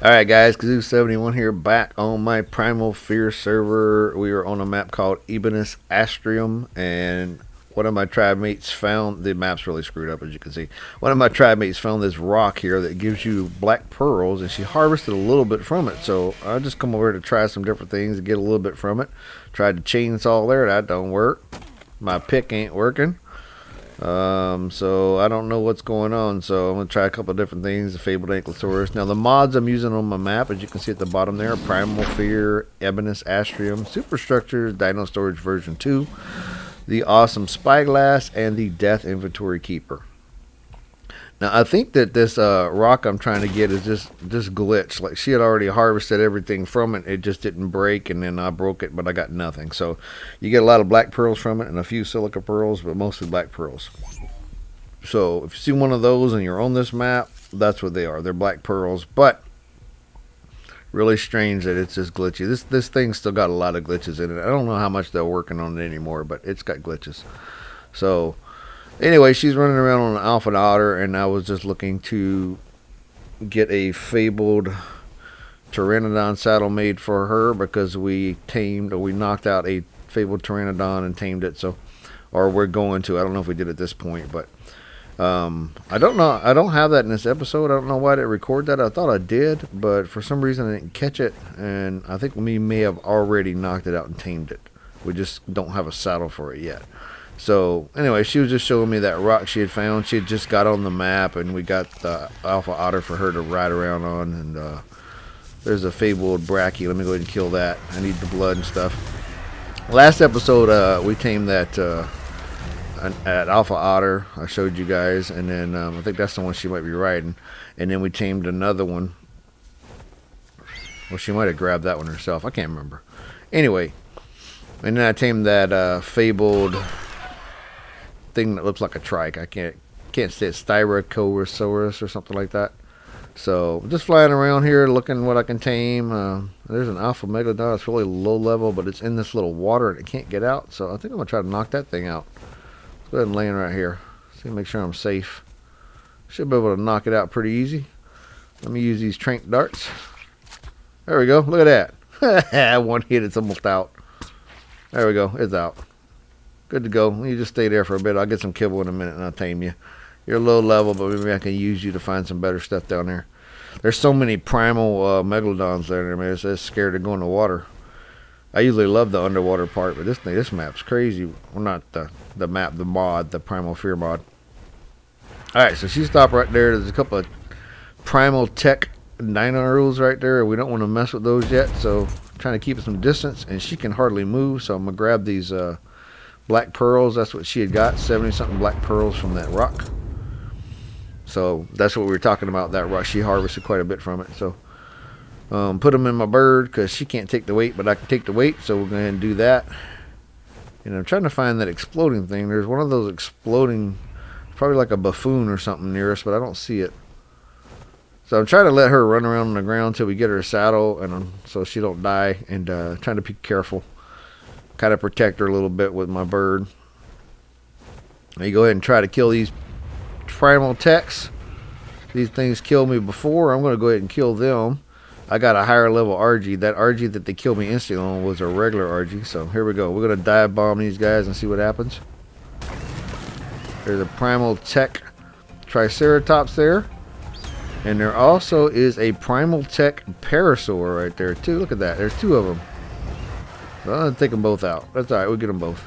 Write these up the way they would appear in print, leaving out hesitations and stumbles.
Alright guys, Kazoo71 here, back on my Primal Fear server. We are on a map called Ebenus Astrum, and one of my tribe mates found, the map's really screwed up as you can see. One of my tribe mates found this rock here that gives you black pearls, and she harvested a little bit from it. So I just come over to try some different things and get a little bit from it. Tried to chainsaw there, that don't work. My pick ain't working. So I don't know what's going on, so I'm going to try a couple of different things. The Fabled Ankylosaurus. Now the mods I'm using on my map, as you can see at the bottom there, Primal Fear, Ebenus Astrum, Superstructures, Dino Storage version 2, the awesome Spyglass, and the Death Inventory Keeper. Now I think that this rock I'm trying to get is just glitched. Like she had already harvested everything from it, it just didn't break, and then I broke it, but I got nothing. So you get a lot of black pearls from it and a few silica pearls, but mostly black pearls. So if you see one of those and you're on this map, that's what they are. They're black pearls, but really strange that it's just glitchy. This thing's still got a lot of glitches in it. I don't know how much they're working on it anymore, but it's got glitches. So anyway, she's running around on an Alpha Otter, and I was just looking to get a Fabled Pteranodon saddle made for her because we knocked out a Fabled Pteranodon and tamed it. So, or we're going to. I don't know if we did at this point, but I don't know. I don't have that in this episode. I don't know why I didn't record that. I thought I did, but for some reason I didn't catch it, and I think we may have already knocked it out and tamed it. We just don't have a saddle for it yet. So anyway, she was just showing me that rock she had found. She had just got on the map, and we got the Alpha Otter for her to ride around on. And there's a Fabled Brachy. Let me go ahead and kill that. I need the blood and stuff. Last episode, we tamed that at Alpha Otter. I showed you guys, and then I think that's the one she might be riding. And then we tamed another one. Well, she might have grabbed that one herself. I can't remember. Anyway, and then I tamed that Fabled thing that looks like a trike. I can't say it's Styracosaurus or something like that. So just flying around here looking what I can tame. There's an Alpha Megalodon. It's really low level, but it's in this little water and it can't get out. So I think I'm gonna try to knock that thing out. Let's go ahead and land right here. See, make sure I'm safe. Should be able to knock it out pretty easy. Let me use these trank darts. There we go. Look at that. One hit, it's almost out. There we go. It's out. Good to go. You just stay there for a bit. I'll get some kibble in a minute and I'll tame you. You're low level, but maybe I can use you to find some better stuff down there. There's so many primal megalodons there, man. It's scared to go in the water. I usually love the underwater part, but this map's crazy. Well, not the map, the mod, the Primal Fear mod. Alright, so she stopped right there. There's a couple of Primal Tech dinos right there. We don't want to mess with those yet, so I'm trying to keep some distance, and she can hardly move, so I'm going to grab these black pearls. That's what she had got, 70 something black pearls from that rock. So that's what we were talking about, that rock. She harvested quite a bit from it. So put them in my bird because she can't take the weight, but I can take the weight, so we're going to do that. And I'm trying to find that exploding thing. There's one of those exploding, probably like a buffoon or something near us, but I don't see it. So I'm trying to let her run around on the ground until we get her a saddle, and so she don't die, and trying to be careful. Kind of protect her a little bit with my bird. Now you go ahead and try to kill these primal techs. These things killed me before. I'm going to go ahead and kill them. I got a higher level RG. That RG that they killed me instantly on was a regular RG. So here we go. We're going to dive bomb these guys and see what happens. There's a primal tech triceratops there. And there also is a primal tech parasaur right there too. Look at that. There's two of them. So I'm going to take them both out. That's alright. We'll get them both.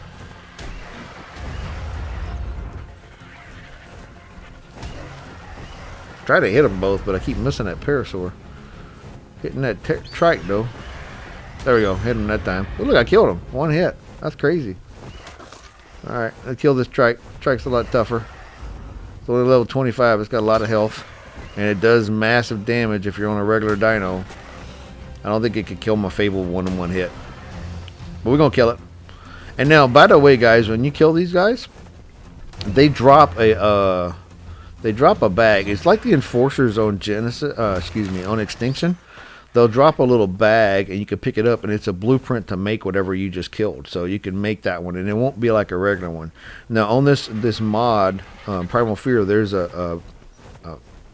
Try to hit them both, but I keep missing that parasaur. Hitting that trike though. There we go. Hit him that time. Oh, look, I killed him. One hit. That's crazy. Alright. Let's kill this trike. Trike's a lot tougher. It's only level 25. It's got a lot of health. And it does massive damage if you're on a regular dino. I don't think it could kill my Fabled one in one hit. But we're going to kill it. And now, by the way, guys, when you kill these guys, they drop a bag. It's like the enforcers on on Extinction. They'll drop a little bag and you can pick it up, and it's a blueprint to make whatever you just killed. So you can make that one, and it won't be like a regular one. Now on this mod, Primal Fear, there's a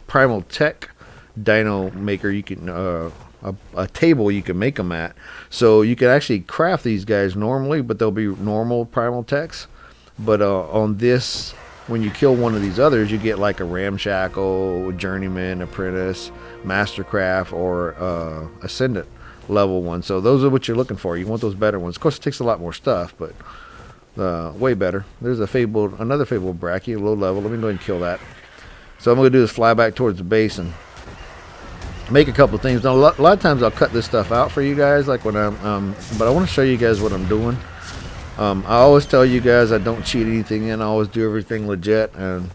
Primal Tech dino maker you can a table you can make them at, so you can actually craft these guys normally, but they'll be normal primal techs. But on this, when you kill one of these others, you get like a ramshackle, journeyman, apprentice, mastercraft, or ascendant level one. So those are what you're looking for. You want those better ones. Of course, it takes a lot more stuff, but way better. There's another fabled brachii, low level. Let me go ahead and kill that. So I'm going to do is fly back towards the base and make a couple of things. Now, a lot of times I'll cut this stuff out for you guys, like when I'm, but I want to show you guys what I'm doing. I always tell you guys I don't cheat anything in. I always do everything legit, and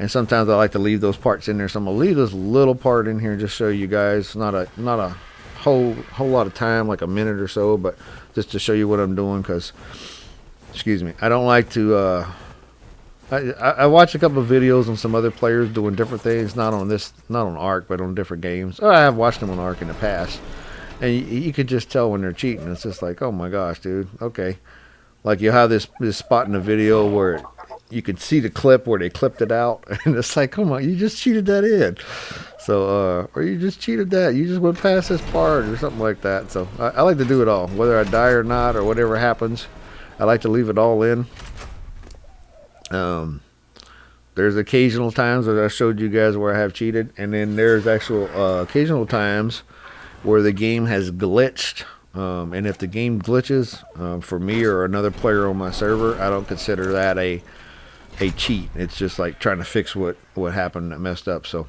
sometimes I like to leave those parts in there. So I'm gonna leave this little part in here and just show you guys. Not a whole lot of time, like a minute or so, but just to show you what I'm doing. Because, excuse me, I don't like to. I watched a couple of videos on some other players doing different things, not on Ark, but on different games. I have watched them on Ark in the past, and you could just tell when they're cheating. It's just like, oh my gosh, dude. Okay. Like you have this spot in the video where you can see the clip where they clipped it out, and it's like, come on, you just cheated that in. So, or you just cheated that. You just went past this part or something like that. So I like to do it all, whether I die or not or whatever happens. I like to leave it all in. There's occasional times that I showed you guys where I have cheated, and then there's actual occasional times where the game has glitched. And if the game glitches, for me or another player on my server, I don't consider that a cheat. It's just like trying to fix what happened that messed up. So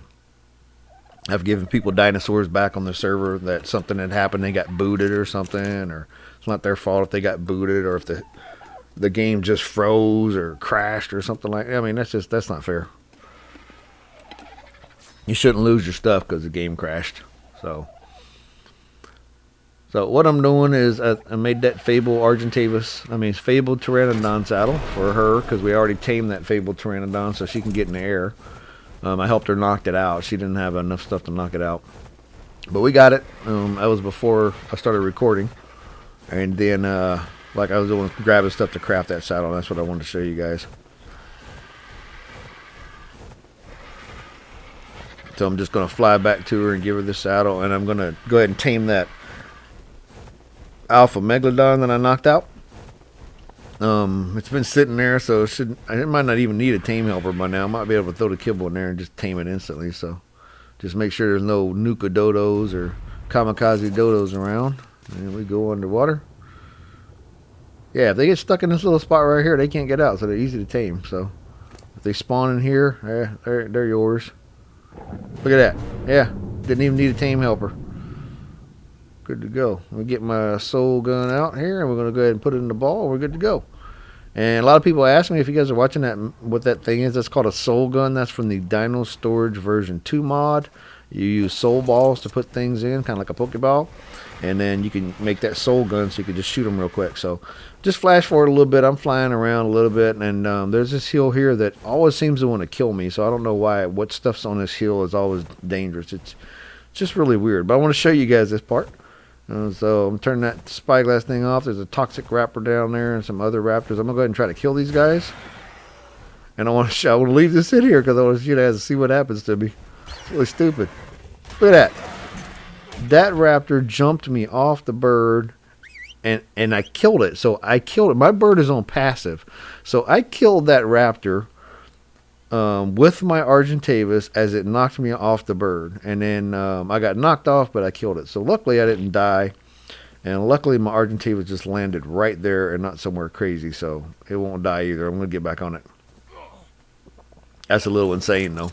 I've given people dinosaurs back on the server that something had happened, they got booted or something, or it's not their fault if they got booted, or if the game just froze or crashed or something like that. I mean, that's not fair. You shouldn't lose your stuff because the game crashed. So what I'm doing is I made that Fabled Pteranodon saddle for her, because we already tamed that Fabled Pteranodon so she can get in the air. I helped her knock it out. She didn't have enough stuff to knock it out. But we got it. That was before I started recording. And then, like I was doing, grabbing stuff to craft that saddle. That's what I wanted to show you guys. So I'm just going to fly back to her and give her the saddle. And I'm going to go ahead and tame that Alpha Megalodon that I knocked out. It's been sitting there, so it might not even need a tame helper by now. I might be able to throw the kibble in there and just tame it instantly. So just make sure there's no Nuka dodos or kamikaze dodos around. And we go underwater. Yeah, if they get stuck in this little spot right here, they can't get out, so they're easy to tame. So if they spawn in here, they're yours. Look at that. Yeah, didn't even need a tame helper. Good to go. I'm going to get my soul gun out here, and we're going to go ahead and put it in the ball. We're good to go. And a lot of people ask me, if you guys are watching that, what that thing is. That's called a soul gun. That's from the Dino Storage version 2 mod. You use soul balls to put things in, kind of like a Pokeball. And then you can make that soul gun so you can just shoot them real quick. So just flash forward a little bit. I'm flying around a little bit, and there's this hill here that always seems to want to kill me. So I don't know why. What stuff's on this hill is always dangerous. It's just really weird. But I want to show you guys this part. So I'm turning that Spyglass thing off. There's a toxic raptor down there and some other raptors. I'm gonna go ahead and try to kill these guys. And I want to leave this in here because I want you guys to see what happens to me. It's really stupid. Look at that. That raptor jumped me off the bird, and I killed it. So I killed it. My bird is on passive, so I killed that raptor with my Argentavis as it knocked me off the bird. And then I got knocked off, but I killed it. So luckily I didn't die. And luckily my Argentavis just landed right there and not somewhere crazy. So it won't die either. I'm going to get back on it. That's a little insane though.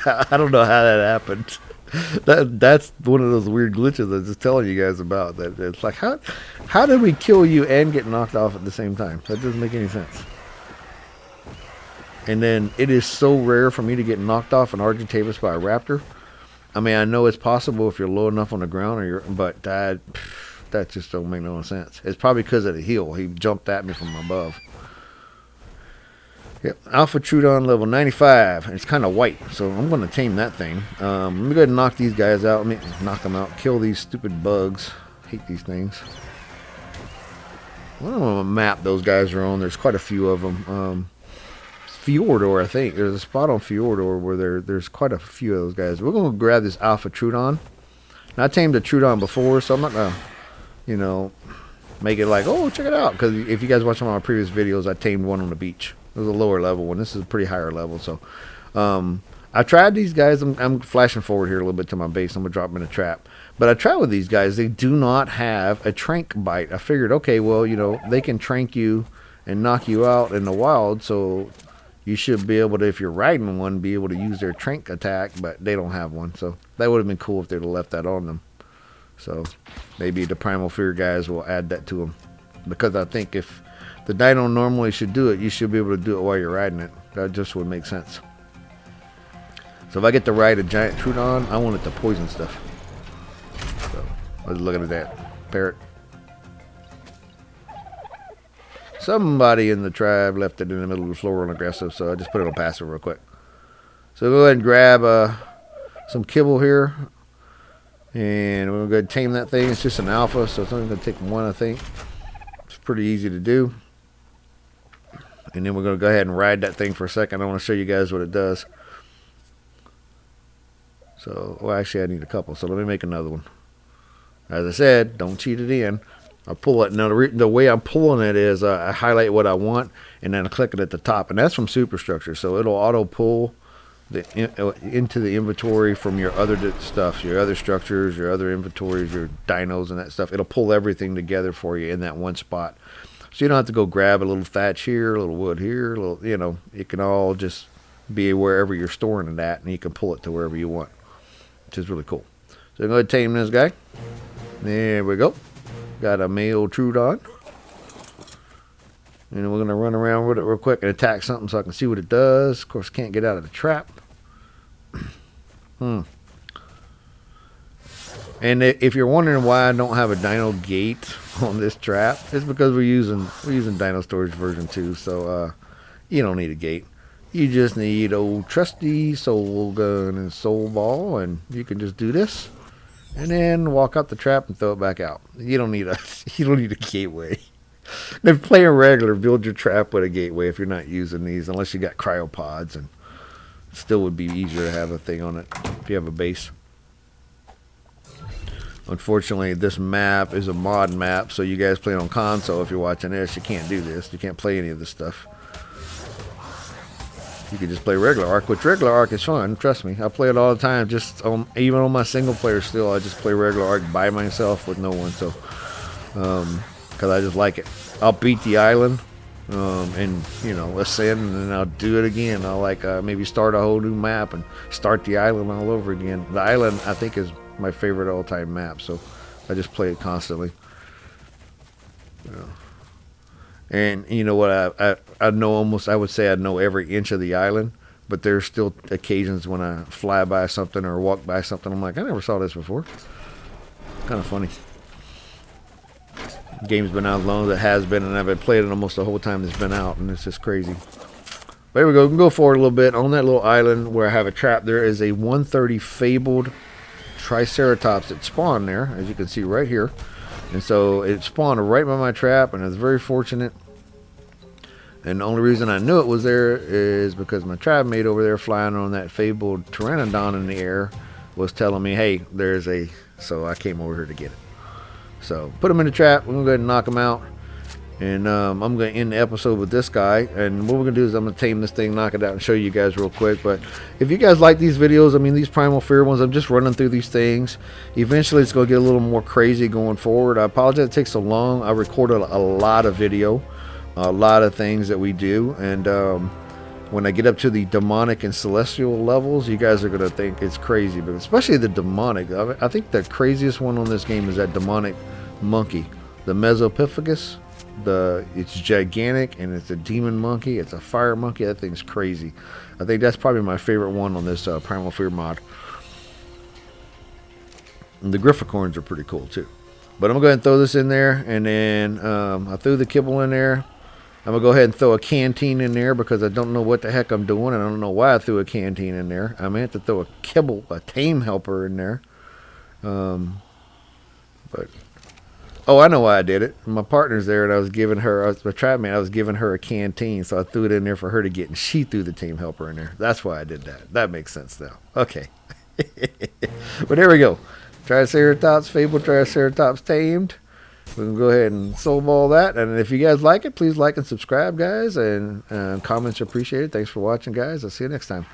I don't know how that happened. That's one of those weird glitches I was just telling you guys about. That it's like, how did we kill you and get knocked off at the same time? That doesn't make any sense. And then it is so rare for me to get knocked off an Argentavis by a raptor. I mean, I know it's possible if you're low enough on the ground, but that just don't make no sense. It's probably because of the hill. He jumped at me from above. Yep, Alpha Troodon level 95. It's kind of white, so I'm going to tame that thing. Let me go ahead and knock these guys out. Let me knock them out. Kill these stupid bugs. Hate these things. I don't know what map those guys are on. There's quite a few of them. Fjordor, I think. There's a spot on Fjordor where there's quite a few of those guys. We're going to grab this Alpha Troodon. Now, I tamed a Troodon before, so I'm not going to, you know, make it like, oh, check it out. Because if you guys watch one of my previous videos, I tamed one on the beach. It was a lower level one. This is a pretty higher level. So, I tried these guys. I'm flashing forward here a little bit to my base. I'm going to drop them in a trap. But I tried with these guys. They do not have a trank bite. I figured, okay, well, you know, they can trank you and knock you out in the wild. So you should be able to, if you're riding one, be able to use their trank attack. But they don't have one. So that would have been cool if they'd have left that on them. So maybe the Primal Fear guys will add that to them. Because I think if the Dino normally should do it, you should be able to do it while you're riding it. That just would make sense. So if I get to ride a giant Troodon, I want it to poison stuff. So let's look at that parrot. Somebody in the tribe left it in the middle of the floor on aggressive, so I just put it on passive real quick. So go ahead and grab some kibble here, and we're gonna go ahead and tame that thing. It's just an alpha, so it's only gonna take one, I think. It's pretty easy to do. And then we're gonna go ahead and ride that thing for a second. I want to show you guys what it does. So, well, actually, I need a couple. So let me make another one. As I said, don't cheat it in. I pull it. Now, the way I'm pulling it is I highlight what I want, and then I click it at the top. And that's from Superstructure. So it'll auto pull into the inventory from your other stuff, your other structures, your other inventories, your dinos and that stuff. It'll pull everything together for you in that one spot. So you don't have to go grab a little thatch here, a little wood here, a little, you know, it can all just be wherever you're storing it at, and you can pull it to wherever you want, which is really cool. So I'm going to tame this guy. There we go. Got a male Troodon. And we're going to run around with it real quick and attack something so I can see what it does. Of course, can't get out of the trap. And if you're wondering why I don't have a dino gate on this trap, it's because we're using Dino Storage version 2, so you don't need a gate. You just need old trusty soul gun and soul ball, and you can just do this, and then walk out the trap and throw it back out. You don't need a gateway. If playing regular, build your trap with a gateway if you're not using these, unless you got cryopods, and it still would be easier to have a thing on it if you have a base. Unfortunately, this map is a mod map, so you guys play on console. If you're watching this, you can't do this. You can't play any of this stuff. You can just play regular Ark, which regular Ark is fun. Trust me, I play it all the time. Just even on my single player, still I just play regular Ark by myself with no one. So, because I just like it. I'll beat the island, and you know, ascend, and then I'll do it again. I'll like maybe start a whole new map and start the island all over again. The island, I think, is my favorite all-time map, so I just play it constantly. And you know what, I know almost, I would say I know every inch of the island, but there's still occasions when I fly by something or walk by something, I'm like, I never saw this before. Kind of funny. The game's been out as long as it has been, and I've been playing it almost the whole time it's been out, and it's just crazy. But here we go. We can go forward a little bit. On that little island where I have a trap, there is a 130 Fabled Triceratops that spawned there, as you can see right here. And so it spawned right by my trap, and I was very fortunate. And the only reason I knew it was there is because my trap mate over there flying on that Fabled Pteranodon in the air was telling me, hey, there's a... So I came over here to get it. So put him in the trap. We're going to go ahead and knock him out. And I'm going to end the episode with this guy. And what we're going to do is I'm going to tame this thing, knock it out, and show you guys real quick. But if you guys like these videos, I mean, these Primal Fear ones, I'm just running through these things. Eventually, it's going to get a little more crazy going forward. I apologize it takes so long. I recorded a lot of video, a lot of things that we do. And when I get up to the demonic and celestial levels, you guys are going to think it's crazy. But especially the demonic. I think the craziest one on this game is that demonic monkey, the Mesopiphagus. It's gigantic, and it's a demon monkey. It's a fire monkey. That thing's crazy. I think that's probably my favorite one on this Primal Fear mod. And the Grifficorns are pretty cool too. But I'm gonna go ahead and throw this in there, and then I threw the kibble in there. I'm gonna go ahead and throw a canteen in there because I don't know what the heck I'm doing, and I don't know why I threw a canteen in there. I meant to throw a tame helper in there. But Oh, I know why I did it. My partner's there, and I was giving her, my tribe man, I was giving her a canteen, so I threw it in there for her to get, and she threw the team helper in there. That's why I did that. That makes sense now. Okay. But there we go. Triceratops, Fabled Triceratops tamed. We can go ahead and solve all that. And if you guys like it, please like and subscribe, guys. And comments are appreciated. Thanks for watching, guys. I'll see you next time.